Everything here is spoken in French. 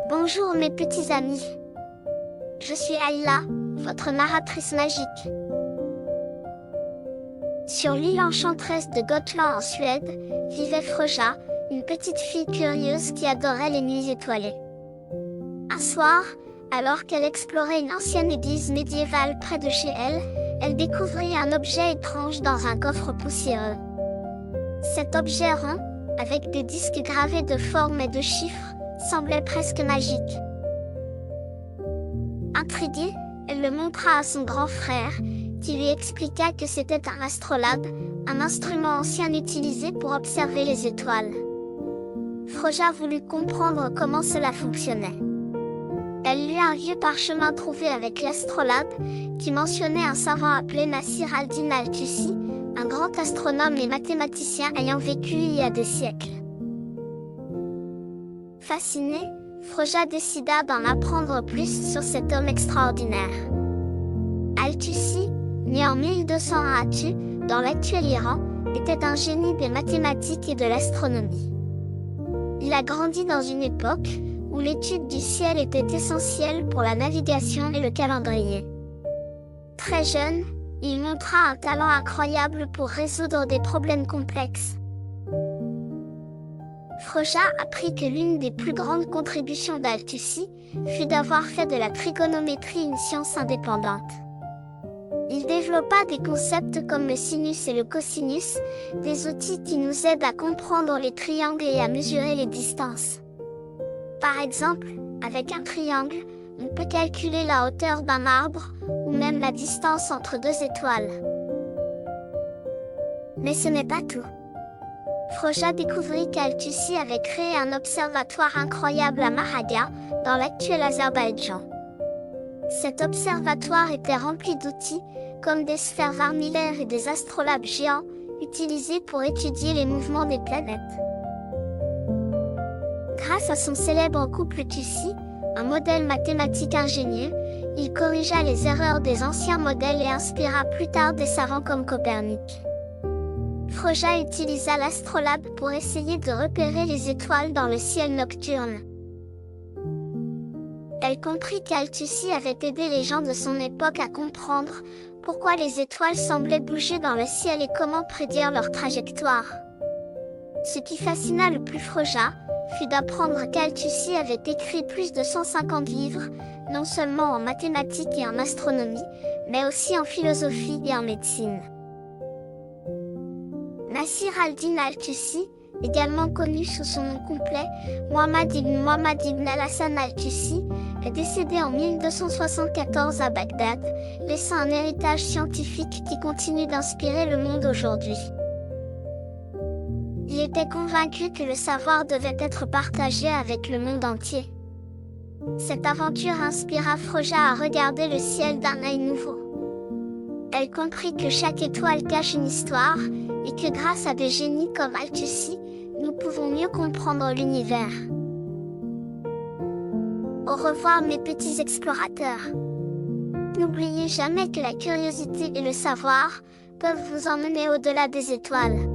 Bonjour mes petits amis. Je suis Ayla, votre narratrice magique. Sur l'île enchanteresse de Gotland en Suède, vivait Froja, une petite fille curieuse qui adorait les nuits étoilées. Un soir, alors qu'elle explorait une ancienne église médiévale près de chez elle, elle découvrit un objet étrange dans un coffre poussiéreux. Cet objet rond, avec des disques gravés de formes et de chiffres, semblait presque magique. Intriguée, elle le montra à son grand frère, qui lui expliqua que c'était un astrolabe, un instrument ancien utilisé pour observer les étoiles. Froja voulut comprendre comment cela fonctionnait. Elle lut un vieux parchemin trouvé avec l'astrolabe, qui mentionnait un savant appelé Nasir al-Din al-Tusi, un grand astronome et mathématicien ayant vécu il y a des siècles. Fascinée, Froja décida d'en apprendre plus sur cet homme extraordinaire. Al-Tusi, né en 1201 à Tu, dans l'actuel Iran, était un génie des mathématiques et de l'astronomie. Il a grandi dans une époque où l'étude du ciel était essentielle pour la navigation et le calendrier. Très jeune, il montra un talent incroyable pour résoudre des problèmes complexes. Froja apprit que l'une des plus grandes contributions d'Al-Tusi fut d'avoir fait de la trigonométrie une science indépendante. Il développa des concepts comme le sinus et le cosinus, des outils qui nous aident à comprendre les triangles et à mesurer les distances. Par exemple, avec un triangle, on peut calculer la hauteur d'un arbre, ou même la distance entre deux étoiles. Mais ce n'est pas tout. Froja découvrit qu'Al-Tusi avait créé un observatoire incroyable à Mahadia, dans l'actuel Azerbaïdjan. Cet observatoire était rempli d'outils, comme des sphères armillaires et des astrolabes géants, utilisés pour étudier les mouvements des planètes. Grâce à son célèbre couple Tusi, un modèle mathématique ingénieux, il corrigea les erreurs des anciens modèles et inspira plus tard des savants comme Copernic. Froja utilisa l'astrolabe pour essayer de repérer les étoiles dans le ciel nocturne. Elle comprit qu'Al-Tusi avait aidé les gens de son époque à comprendre pourquoi les étoiles semblaient bouger dans le ciel et comment prédire leur trajectoire. Ce qui fascina le plus Froja fut d'apprendre qu'Al-Tusi avait écrit plus de 150 livres, non seulement en mathématiques et en astronomie, mais aussi en philosophie et en médecine. Nasir al-Din al-Tusi, également connu sous son nom complet, Muhammad ibn al-Hassan al-Tusi, est décédé en 1274 à Bagdad, laissant un héritage scientifique qui continue d'inspirer le monde aujourd'hui. Il était convaincu que le savoir devait être partagé avec le monde entier. Cette aventure inspira Froja à regarder le ciel d'un œil nouveau. Elle comprit que chaque étoile cache une histoire, et que grâce à des génies comme Al-Tusi, nous pouvons mieux comprendre l'univers. Au revoir mes petits explorateurs. N'oubliez jamais que la curiosité et le savoir peuvent vous emmener au-delà des étoiles.